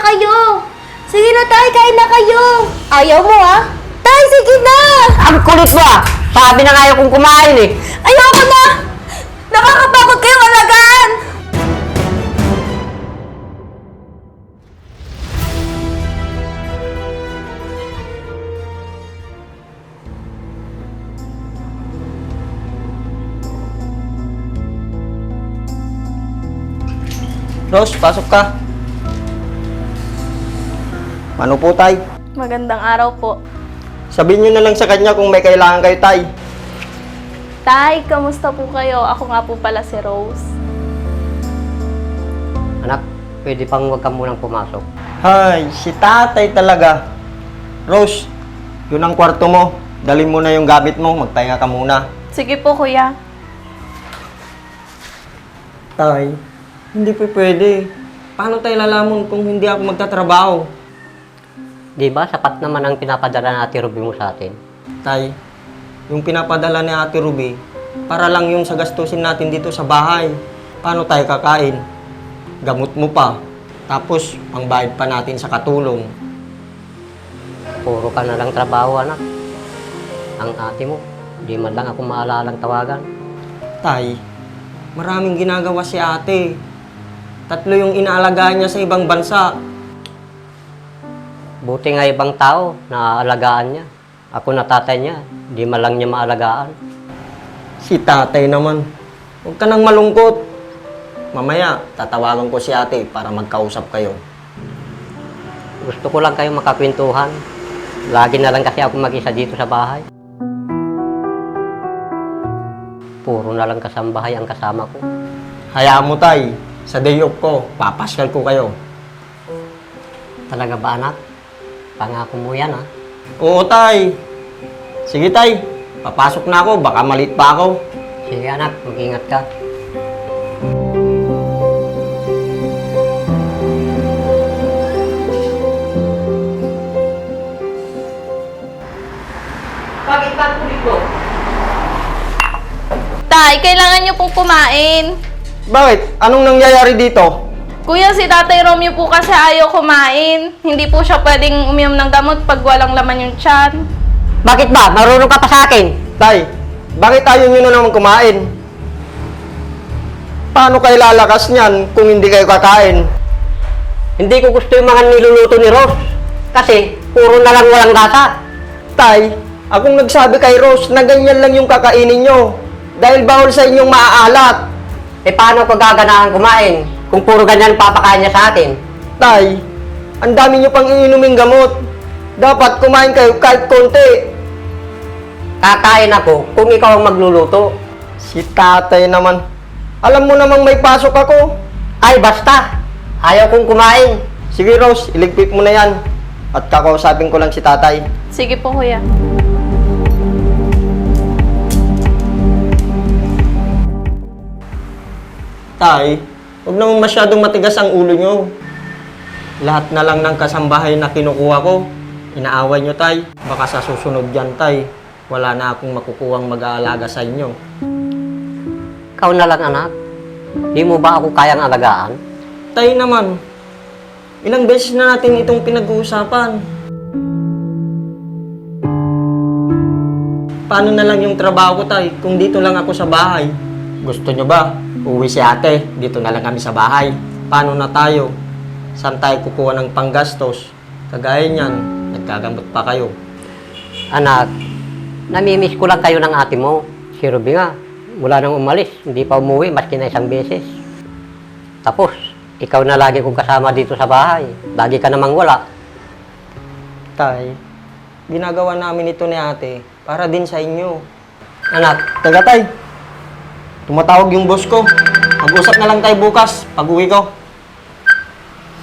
kayo. Sige na, tay, kain na kayo. Ayaw mo, ha? Tay, sige na! Ang kulit mo ah! Sabi na nga ayaw kong kumain eh! Ayoko na! Nakakapagod kayong alagaan! Rose, pasok ka. Ano po, Tay? Magandang araw po. Sabihin nyo na lang sa kanya kung may kailangan kayo, Tay. Tay, kamusta po kayo? Ako nga po pala si Rose. Anak, pwede pang huwag ka munang pumasok. Hay, si tatay talaga. Rose, yun ang kwarto mo. Dali mo na yung gamit mo, magpahinga ka muna. Sige po, kuya. Tay, hindi po pwede. Paano tayo lalamon kung hindi ako magtatrabaho? Di ba sapat naman ang pinapadala na Ate Ruby mo sa atin? Tay, yung pinapadala ni Ate Ruby, para lang yun sa gastusin natin dito sa bahay. Paano tayo kakain? Gamot mo pa. Tapos, pangbayad pa natin sa katulong. Puro ka na lang trabaho, anak. Ang ate mo, di man lang ako maalalang tawagan. Tay, maraming ginagawa si ate. 3 yung inaalagaan niya sa ibang bansa. Buti nga ibang tao na aalagaan niya. Ako na tatay niya, di man lang niya maalagaan. Si tatay naman. Huwag ka nang malungkot. Mamaya, tatawagan ko si ate para magkausap kayo. Gusto ko lang kayong makakwentuhan. Lagi na lang kasi ako mag-isa dito sa bahay. Puro na lang kasambahay ang kasama ko. Hayaan mo, tay. Sa day off ko, papasyal ko kayo. Talaga ba, anak? Pangako mo yan, ha? Oo, tay. Sige, tay. Papasok na ako. Baka malit pa ako. Sige, anak. Mag-ingat ka. Bakit ba kulit mo? Tay, kailangan niyo pong kumain. Bakit? Anong nangyayari dito? Kuya, si Tatay Romeo po kasi ayaw kumain. Hindi po siya pwedeng uminom ng gamot pag walang laman yung tiyan. Bakit ba? Marunong ka pa sa akin. Tay, bakit ayaw nyo na naman kumain? Paano kayo lalakas niyan kung hindi kayo kakain? Hindi ko gusto yung mga niluluto ni Rose. Kasi, puro na lang walang lasa. Tay, akong nagsabi kay Rose na ganyan lang yung kakainin nyo. Dahil bawal sa inyong maaalat. Eh, paano ko gaganahan kumain kung puro ganyan papakain niya sa atin? Tay, ang dami nyo pang iinuming gamot. Dapat kumain kayo kahit konti. Kakain ako kung ikaw ang magluluto. Si tatay naman. Alam mo namang may pasok ako. Ay, basta. Ayaw kong kumain. Sige Rose, iligpit mo na yan. At kakausapin ko lang si tatay. Sige po, kuya. Tay, huwag naman masyadong matigas ang ulo nyo. Lahat na lang ng kasambahay na kinukuha ko, inaaway nyo, tay. Baka sa susunod yan, tay, wala na akong makukuhang mag-aalaga sa inyo. Ikaw na lang, anak. Di mo ba ako kayang alagaan? Tay naman, ilang beses na natin itong pinag-uusapan. Paano na lang yung trabaho ko, tay, kung dito lang ako sa bahay? Gusto nyo ba? Uwi si ate, dito na lang kami sa bahay. Paano na tayo? Saan tayo kukuha ng panggastos? Kagaya niyan, nagkagamot pa kayo. Anak, namimiss ko lang kayo ng ate mo. Si Ruby nga, mula nang umalis, hindi pa umuwi maski na isang beses. Tapos, ikaw na lagi kong kasama dito sa bahay. Lagi ka namang wala. Tay, ginagawa namin ito ni ate para din sa inyo. Anak, Taga tay, tumatawag yung boss ko. Mag-usap na lang tayo bukas pag uwi ko.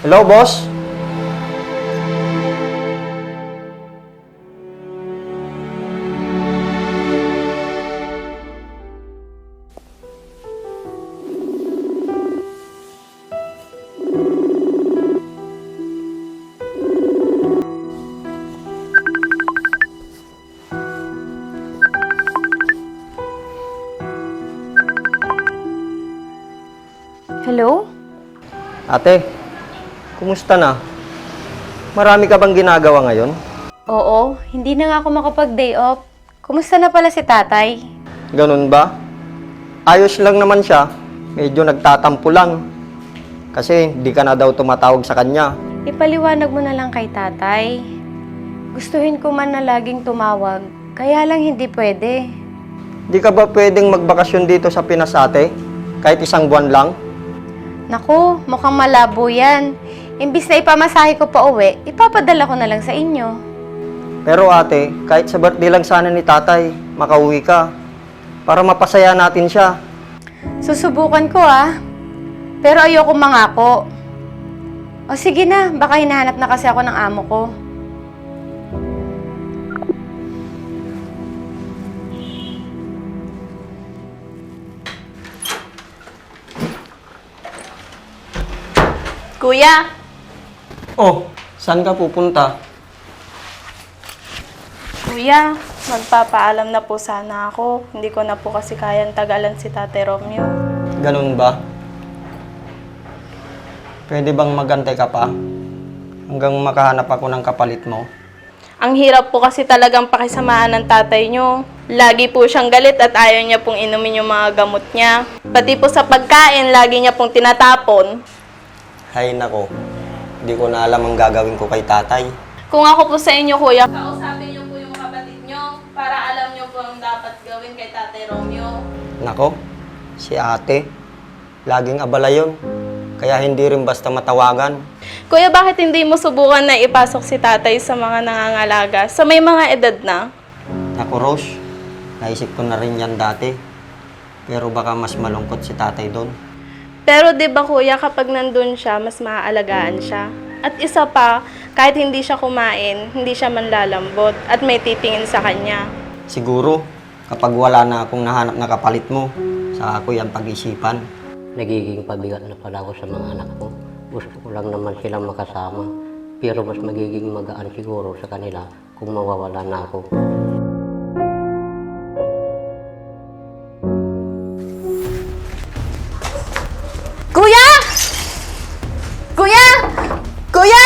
Hello, boss? Hello? Ate, kumusta na? Marami ka bang ginagawa ngayon? Oo, hindi na nga ako makapag-day off. Kumusta na pala si tatay? Ganun ba? Ayos lang naman siya. Medyo nagtatampo lang. Kasi di ka na daw tumatawag sa kanya. Ipaliwanag mo na lang kay tatay. Gustuhin ko man na laging tumawag, kaya lang hindi pwede. Di ka ba pwedeng magbakasyon dito sa Pinas ate? Kahit isang buwan lang? Naku, mukhang malabo yan. Imbis na ipamasahe ko pa uwi, ipapadala ko na lang sa inyo. Pero ate, kahit sa birthday lang sana ni tatay, makauwi ka. Para mapasaya natin siya. Susubukan ko pero ayoko mangako. O sige na, baka hinahanap na kasi ako ng amo ko. Kuya, Oh, saan ka pupunta? kuya, magpapaalam na po sana ako. Hindi ko na po kasi kayang tagalan si Tate Romeo. Ganun ba? Pwede bang magantay ka pa? Hanggang makahanap ako ng kapalit mo? Ang hirap po kasi talagang pakisamaan ng tatay nyo. Lagi po siyang galit at ayaw niya pong inumin yung mga gamot niya. Pati po sa pagkain, lagi niya pong tinatapon. Hay nako, hindi ko na alam ang gagawin ko kay tatay. Kung ako po sa inyo, kuya, kausapin niyo po yung kapatid niyo para alam niyo po ang dapat gawin kay Tate Romeo. Nako, si ate, laging abala yun. Kaya hindi rin basta matawagan. Kuya, bakit hindi mo subukan na ipasok si tatay sa mga nangangalaga sa may mga edad na? Nako Rose, naisip ko na rin yan dati. Pero baka mas malungkot si tatay doon. Pero 'di ba kuya, kapag nandun siya, mas maaalagaan siya. At isa pa, kahit hindi siya kumain, hindi siya manlalambot at may titingin sa kanya. Siguro, kapag wala na akong nahanap na kapalit mo, sa ako yan pag-isipan. Nagiging pabigat na pala ako sa mga anak ko. Gusto ko lang naman silang makasama. Pero mas magiging magaan siguro sa kanila kung mawawala na ako. Kuya! Kuya! Kuya!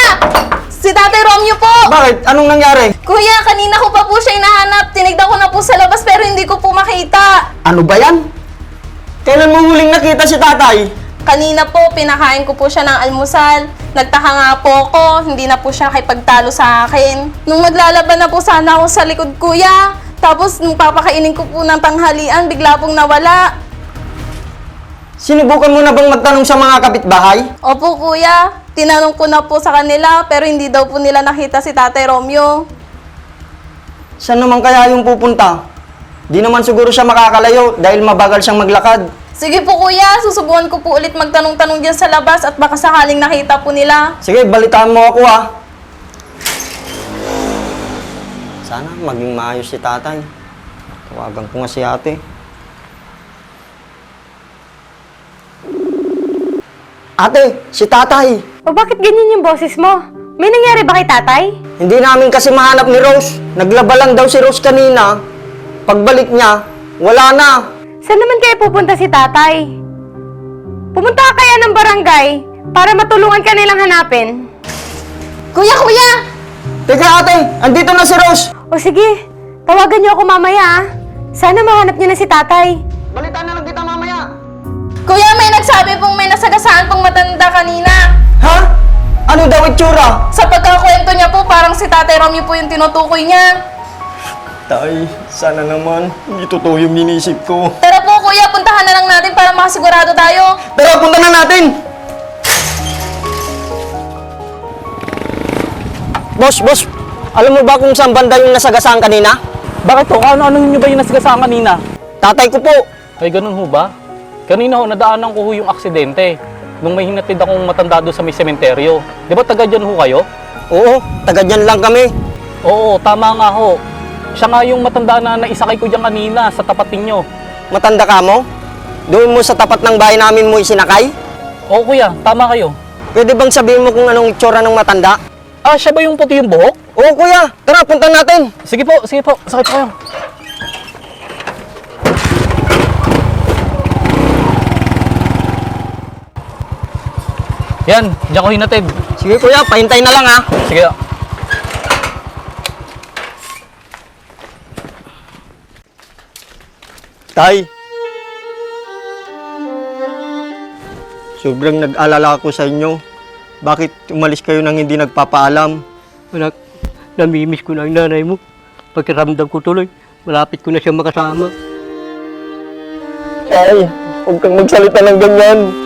Si Tate Romeo po! Bakit? Anong nangyari? Kuya, kanina ko pa po siya hinahanap. Tinignan ko na po sa labas pero hindi ko po makita. Ano ba yan? Kailan mo huling nakita si tatay? Kanina po, pinakain ko po siya ng almusal. Nagtaka nga po ako, hindi na po siya nakipagtalo sa akin. Nung maglalaban na po sana ako sa likod, kuya. Tapos nung papakainin ko po ng tanghalian, bigla pong nawala. Sinubukan mo na bang magtanong sa mga kapitbahay? Opo, kuya. Tinanong ko na po sa kanila, pero hindi daw po nila nakita si Tate Romeo. Saan naman kaya yung pupunta? Di naman siguro siya makakalayo dahil mabagal siyang maglakad. Sige po, kuya. Susubukan ko po ulit magtanong-tanong dyan sa labas at baka sakaling nakita po nila. Sige, balitaan mo ako Sana maging maayos si tatay. Tawagan ko nga si ate. Ate, si tatay. O bakit ganyan yung boses mo? May nangyari ba kay tatay? Hindi namin kasi mahanap ni Rose. Naglaba lang daw si Rose kanina. Pagbalik niya, wala na. Saan naman kaya pupunta si tatay? Pumunta ka kaya ng barangay para matulungan ka nilang hanapin? Kuya, kuya! Teka ate, andito na si Rose. O sige, tawagan niyo ako mamaya Sana mahanap niyo na si tatay. Balitaan na lang kita mamaya. Kuya, may nagsabi pong may nasagasaan pong matanda kanina. Ha? Ano daw itsura? Sa pagkakwento niya po, parang si Tatay Romeo po yung tinutukoy niya. Tay, sana naman. Hindi totoo yung inisip ko. Tara po kuya, puntahan na lang natin para makasigurado tayo. Tara, punta na natin! Boss, alam mo ba kung saan banda yung nasagasaan kanina? Bakit po? Ano nyo ba yung nasigasaan kanina? Tatay ko po. Ay, ganun ho ba? Kanina ho, nadaanan ko ho yung aksidente. Nung may hinatid akong matanda doon sa may sementeryo. Di ba taga dyan ho kayo? Oo, taga dyan lang kami. Oo, tama nga ho. Siya nga yung matanda na naisakay ko dyan kanina sa tapat ninyo. Matanda ka mo? Doon mo sa tapat ng bahay namin mo isinakay? Oo kuya, tama kayo. Pwede bang sabihin mo kung anong itsura ng matanda? Ah, siya ba yung puti yung buhok? Oo kuya, tara punta natin. Sige po, sakit po kayo. Yan, diyan ko hinatid. Sige kuya, pahintay na lang ha. Sige. Tay, sobrang nag-alala ako sa inyo. Bakit umalis kayo nang hindi nagpapaalam? Anak, namimiss ko na ang nanay mo. Pagkaramdam ko tuloy, malapit ko na siya makasama. Tay, huwag kang magsalita ng ganyan.